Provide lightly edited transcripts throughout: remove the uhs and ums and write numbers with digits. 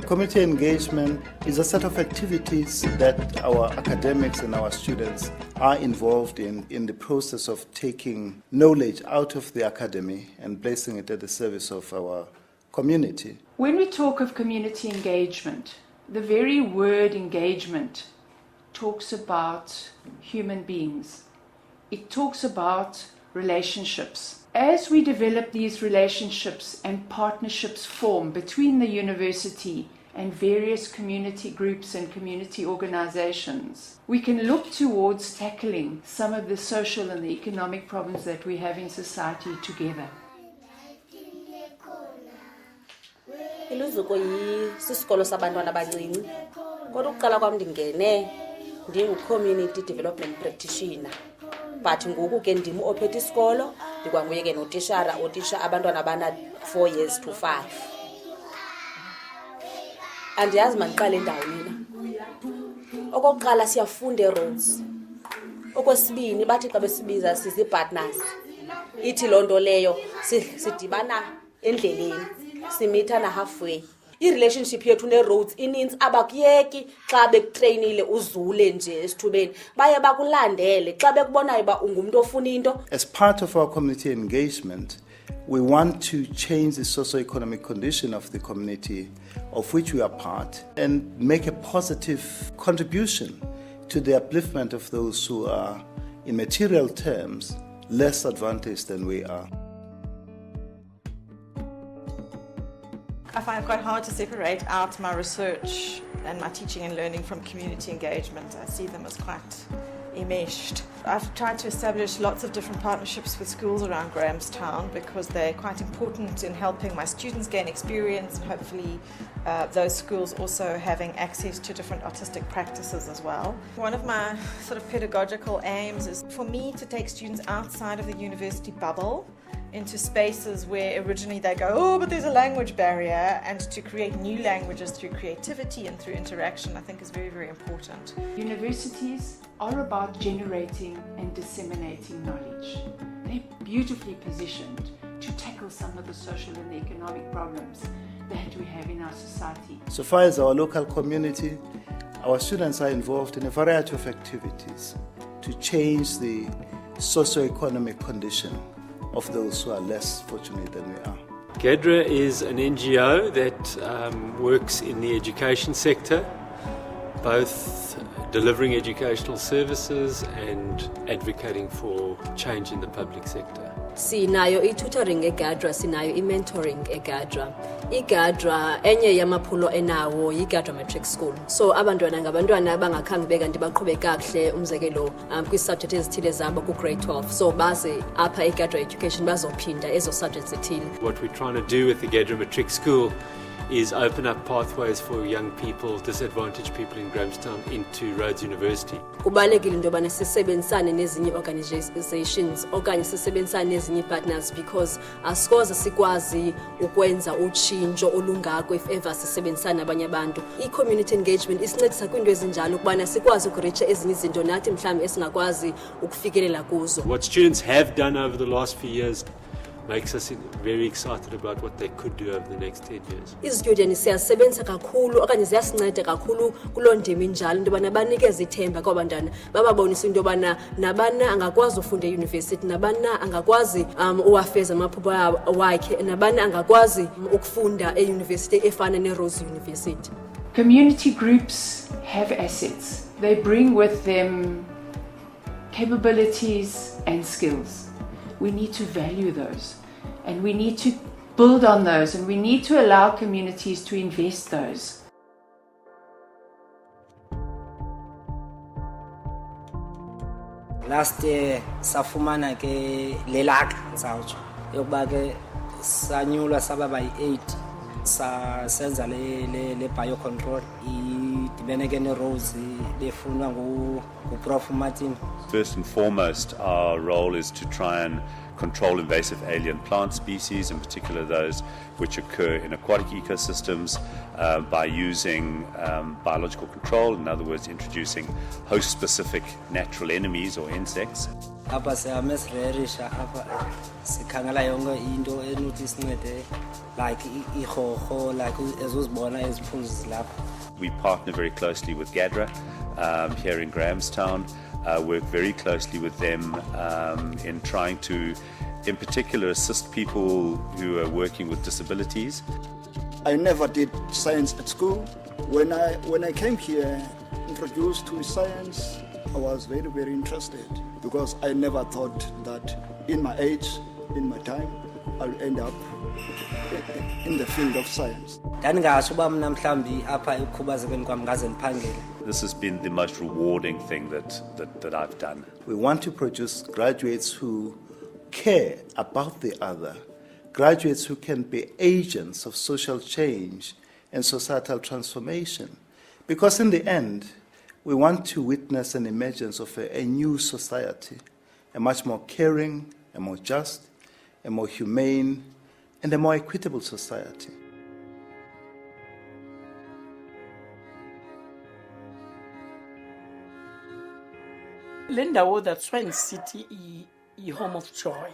Community engagement is a set of activities that our academics and our students are involved in the process of taking knowledge out of the academy and placing it at the service of our community. When we talk of community engagement, the very word engagement talks about human beings. It talks about relationships. As we develop these relationships and partnerships form between the university and various community groups and community organizations, we can look towards tackling some of the social and the economic problems that we have in society together. Iluzuko yisikolo sabantwana abancinci. Kodwa ukuqala kwami ndingene community development practitioner. But ngoku ke ndim ophethe isikolo ndikwanguye ke notishara otisha abantwana abana 4 years to 5. Andiyazi mandiqale ndawoni na. Okokuqala siyafunda eRhodes. Okwesibini bathi xa besibiza sizi partners. Ithi lonto leyo sidibana endleleni simithana halfway. I-relationship yethu ne-Rhodes ininzi abakuyeki xa bekutrainile uzule nje esithubeni baye bakulandele xa bekubonayo ba ungumuntu ofuna into. As part of our community engagement, we want to change the socio-economic condition of the community of which we are part and make a positive contribution to the upliftment of those who are, in material terms, less advantaged than we are. I find it quite hard to separate out my research and my teaching and learning from community engagement. I see them as quite enmeshed. I've tried to establish lots of different partnerships with schools around Grahamstown because they're quite important in helping my students gain experience and hopefully those schools also having access to different artistic practices as well. One of my sort of pedagogical aims is for me to take students outside of the university bubble into spaces where originally they go, oh, but there's a language barrier, and to create new languages through creativity and through interaction, I think is very, very important. Universities are about generating and disseminating knowledge. They're beautifully positioned to tackle some of the social and the economic problems that we have in our society. So far as our local community, our students are involved in a variety of activities to change the socio-economic condition of those who are less fortunate than we are. GADRA is an NGO that works in the education sector, both delivering educational services and advocating for change in the public sector. Sinayo i-tutoring eGADRA, sinayo i-mentoring eGADRA. iGADRA enye yamaphulo enawo yiGADRA Matric School. So abantwana ngabantwana abangakhange bekanti baqhube kakuhle umzekelo kwi-subject ezithile zabo ku-grade 12. So baze apha eGADRA Education bazophinda ezo subjects zithile. What we're trying to do with the GADRA Matric School is open up pathways for young people, disadvantaged people in Grahamstown into Rhodes University. Kubalekile into yobana sisebenzisane nezinye organizations okanye sisebenzisane nezinye partners because asikoze sikwazi ukwenza utshintsho olungako if ever sisebenzisana nabanye abantu. I-community engagement isincedisa kwiinto ezinjalo ukubana sikwazi ukureacha ezinye izinto nathi mhlawumbi esingakwazi ukufikelela kuzo. What students have done over the last few years makes us very excited about what they could do over the next 10 years. Izitudent siyasebenza kakhulu okanye ziyasinceda kakhulu kuloo ndima injalo into yobana banikeze ithemba kwabantwana bababonisa into yobana nabana angakwazi ufunda eyunivesithi nabana angakwazi uwafeza amaphupha wakhe nabana angakwazi ukufunda eyunivesithi efana neRhodes University. Community groups have assets. They bring with them capabilities and skills. We need to value those and we need to build on those and we need to allow communities to invest those. Last year safumana ke lelaka ngisawutsho yokuba ke sanyulwa saba by 8 senza le biocontrol idibene ke neRhodes befunwa Prof Martin. First and foremost, our role is to try and control invasive alien plant species, in particular those which occur in aquatic ecosystems, by using biological control, in other words, introducing host-specific natural enemies or insects. Apha siyamesrerisha apha sikhangela yonke into enothi sincede like ihoho like ezozibona eziphuzi zilapha. We partner very closely with GADRA here in Grahamstown, work very closely with them in trying to, in particular, assist people who are working with disabilities. I never did science at school. When I came here, introduced to science, I was very, very interested because I never thought that in my age, in my time, I'll end up in the field of science. This has been the most rewarding thing that I've done. We want to produce graduates who care about the other, graduates who can be agents of social change and societal transformation. Because in the end, we want to witness an emergence of a new society, a much more caring, a more just, a more humane, and a more equitable society. Lendawo, that's why in city is home of joy.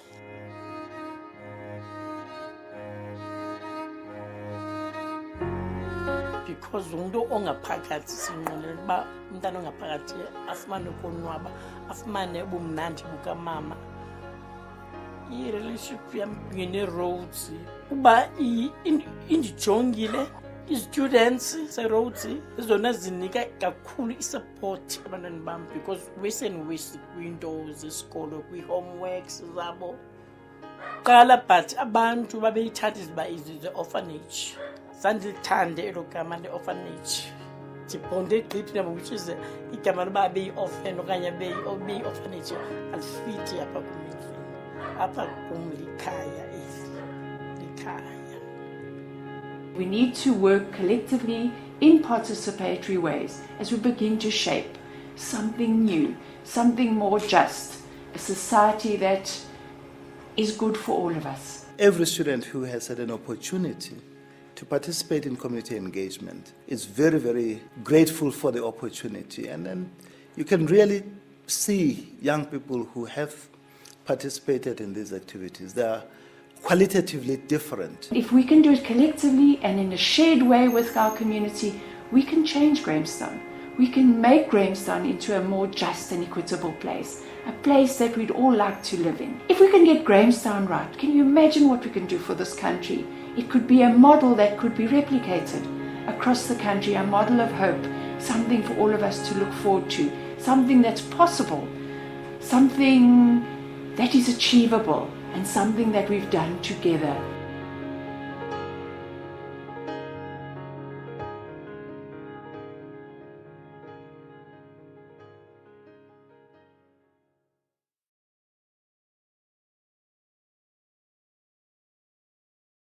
Because umuntu ongaphakathi sinqonela ba umntana ongaphakathi afumane ukonwaba, afumane ubumnandi bukamama. I-relationship yam ne-Rhodes uba indijongile i-students se-Rhodes zona zinika kakhulu i-support abantwana bam because wesi and wesi kwiinto zesikolo kwi-homeworks zabo qala but abantu babeyithatha iziba izi-orphanage sandilithande elo gama le-orphanage ndibhonde egqithi nabo which is igama loba abeyi-orphan okanye abeyi-orphanage alifithi apha kumizini apha kum likhaya eli likhaya. We need to work collectively in participatory ways as we begin to shape something new, something more just, a society that is good for all of us. Every student who has had an opportunity to participate in community engagement is very, very grateful for the opportunity. And then you can really see young people who have participated in these activities. They are qualitatively different. If we can do it collectively and in a shared way with our community, we can change Grahamstown. We can make Grahamstown into a more just and equitable place, a place that we'd all like to live in. If we can get Grahamstown right, can you imagine what we can do for this country? It could be a model that could be replicated across the country, a model of hope, something for all of us to look forward to, something that's possible, something that is achievable, and something that we've done together.